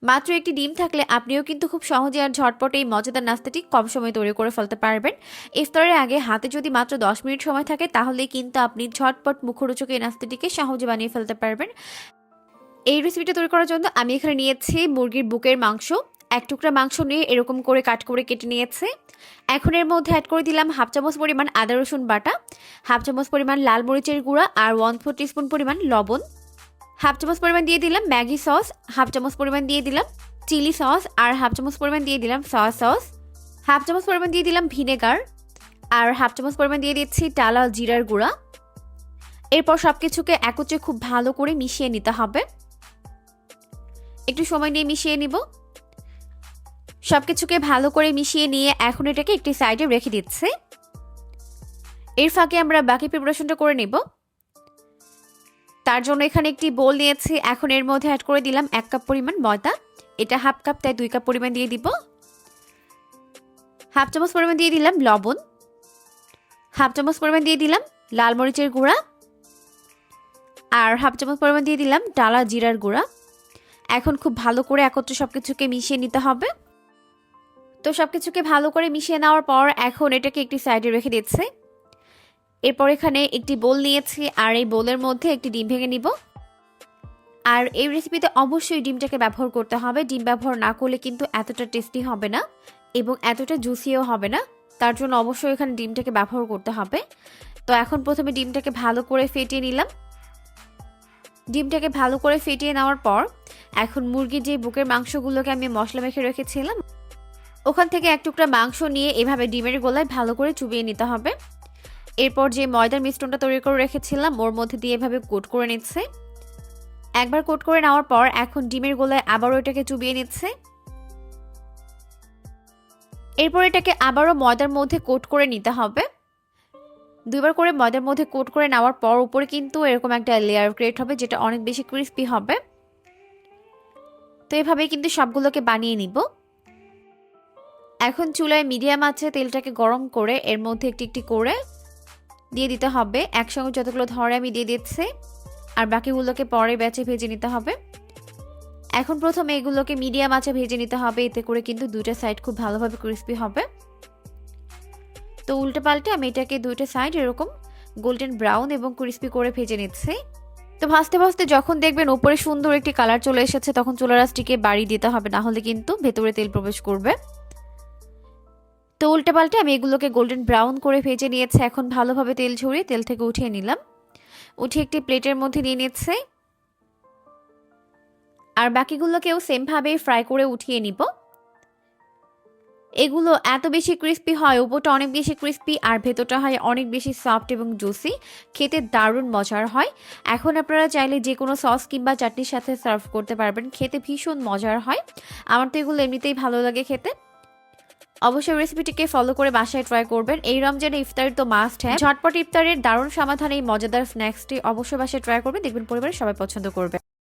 মাত্র একটি ডিম থাকলে আপনিও কিন্তু খুব সহজে আর ঝটপট এই মজাদার নাস্তাটি কম সময়ে তৈরি করে ফেলতে পারবেন। ইফতারের আগে হাতে যদি মাত্র 10 মিনিট সময় থাকে তাহলেই কিন্তু আপনি ঝটপট মুখরোচক এই নাস্তাটিকে সহজে বানিয়ে ফেলতে পারবেন। এই রেসিপিটা তৈরি করার জন্য আমি এখানে নিয়েছি মুরগির বুকের মাংস। এক টুকরা মাংস নিয়ে এরকম করে কাট করে কেটে নিয়েছে। এখন এর মধ্যে অ্যাড করে দিলাম হাফ চামচ পরিমাণ আদা রসুন বাটা, হাফ চামচ পরিমাণ লাল মরিচের গুঁড়া আর 1/4 টিস্পুন পরিমাণ লবণ, হাফ চামচ পরিমাণ দিয়ে দিলাম ম্যাগি সস, হাফ চামচ পরিমাণ দিয়ে দিলাম চিলি সস আর হাফ চামচ পরিমাণ দিয়ে দিলাম সয়া সস, হাফ চামচ পরিমাণ দিয়ে দিলাম ভিনেগার আর হাফ চামচ পরিমাণ দিয়ে দিচ্ছি টালা জিরার গুঁড়া। এরপর সব কিছুকে একত্রে খুব ভালো করে মিশিয়ে নিতে হবে। একটু সময় নিয়ে মিশিয়ে নিব। সবকিছুকে ভালো করে মিশিয়ে নিয়ে এখন এটাকে একটি সাইডে রেখে দিচ্ছি। এর ফাঁকে আমরা বাকি প্রিপারেশনটা করে নেব। তার জন্য এখানে একটি বোল নিয়েছি। এখন এর মধ্যে অ্যাড করে দিলাম 1 কাপ পরিমাণ ময়দা। এটা হাফ কাপ, তাই 2 কাপ পরিমাণ দিয়ে দিব। হাফ চামচ পরিমাণ দিয়ে দিলাম লবণ, হাফ চামচ পরিমাণ দিয়ে দিলাম লাল মরিচের গুঁড়া আর হাফ চামচ পরিমাণ দিয়ে দিলাম টালা জিরার গুঁড়া। এখন খুব ভালো করে একত্রে সবকিছুকে মিশিয়ে নিতে হবে। তো সবকিছুকে ভালো করে মিশিয়ে নেওয়ার পর এখন এটাকে একটি সাইডে রেখে দিচ্ছি। এরপর এখানে একটি বোল নিয়েছি আর এই বোলের মধ্যে একটি ডিম ভেঙে নিব। আর এই রেসিপিতে অবশ্যই ডিমটাকে ব্যবহার করতে হবে। ডিম ব্যবহার না করলে কিন্তু এতটা টেস্টি হবে না এবং এতটা জুসিও হবে না। তার জন্য অবশ্যই এখানে ডিমটাকে ব্যবহার করতে হবে। তো এখন প্রথমে ডিমটাকে ভালো করে ফেটিয়ে নিলাম। ডিমটাকে ভালো করে ফেটিয়ে নেওয়ার পর এখন মুরগির যে বুকের মাংসগুলোকে আমি মশলা মেখে রেখেছিলাম ওখান থেকে এক টুকরা মাংস নিয়ে এভাবে ডিমের গোলায় ভালো করে চুবিয়ে নিতে হবে। এরপর যে ময়দার মিশ্রণটা তৈরি করে রেখেছিলাম ওর মধ্যে দিয়ে এভাবে কোট করে নিচ্ছে। একবার কোট করে নেওয়ার পর এখন ডিমের গোলায় আবারও এটাকে চুবিয়ে নিচ্ছে। এরপর এটাকে আবারও ময়দার মধ্যে কোট করে নিতে হবে। 2বার করে ময়দার মধ্যে কোট করে নেওয়ার পর উপরে কিন্তু এরকম একটা লেয়ার ক্রিয়েট হবে যেটা অনেক বেশি ক্রিস্পি হবে। তো এভাবেই কিন্তু সবগুলোকে বানিয়ে নিব। এখন চুলায় মিডিয়াম আঁচে তেলটাকে গরম করে এর মধ্যে একটি একটি করে দিয়ে দিতে হবে। একসঙ্গে যতগুলো ধরে আমি দিয়ে দিচ্ছি আর বাকিগুলোকে পরে ব্যাচে ভেজে নিতে হবে। এখন প্রথমে এগুলোকে মিডিয়াম আঁচে ভেজে নিতে হবে, এতে করে কিন্তু দুইটা সাইড খুব ভালোভাবে ক্রিস্পি হবে। তো উল্টে পাল্টে আমি এটাকে দুইটা সাইড এরকম গোল্ডেন ব্রাউন এবং ক্রিস্পি করে ভেজে নিচ্ছি। তো ভাজতে ভাজতে যখন দেখবেন উপরে সুন্দর একটি কালার চলে এসেছে তখন চুলার আঁচটিকে বাড়িয়ে দিতে হবে, না হলে কিন্তু ভেতরে তেল প্রবেশ করবে। তো উল্টে পাল্টে আমি এগুলোকে গোল্ডেন ব্রাউন করে ভেজে নিয়েছি। এখন ভালোভাবে তেল ঝরিয়ে তেল থেকে উঠিয়ে নিলাম। উঠিয়ে একটি প্লেটের মধ্যে নিয়ে নিচ্ছে আর বাকিগুলোকেও সেমভাবে ফ্রাই করে উঠিয়ে নিব। এগুলো এত বেশি ক্রিস্পি হয়, উপরটা অনেক বেশি ক্রিস্পি আর ভেতরটা হয় অনেক বেশি সফট এবং জুসি, খেতে দারুণ মজার হয়। এখন আপনারা চাইলে যে কোনো সস কিংবা চাটনির সাথে সার্ভ করতে পারবেন, খেতে ভীষণ মজার হয়। আমার তো এগুলো এমনিতেই ভালো লাগে খেতে। অবশ্যই রেসিপিটিকে ফলো করে বাসায় ট্রাই করবেন। এই রমজানে ইফতার তো মাস্ট হ্যাভ। ঝটপট ইফতারের দারুণ সমাধান এই মজাদার স্ন্যাক্সটি অবশ্যই বাসায় ট্রাই করবেন, দেখবেন পরিবারের সবাই পছন্দ করবে।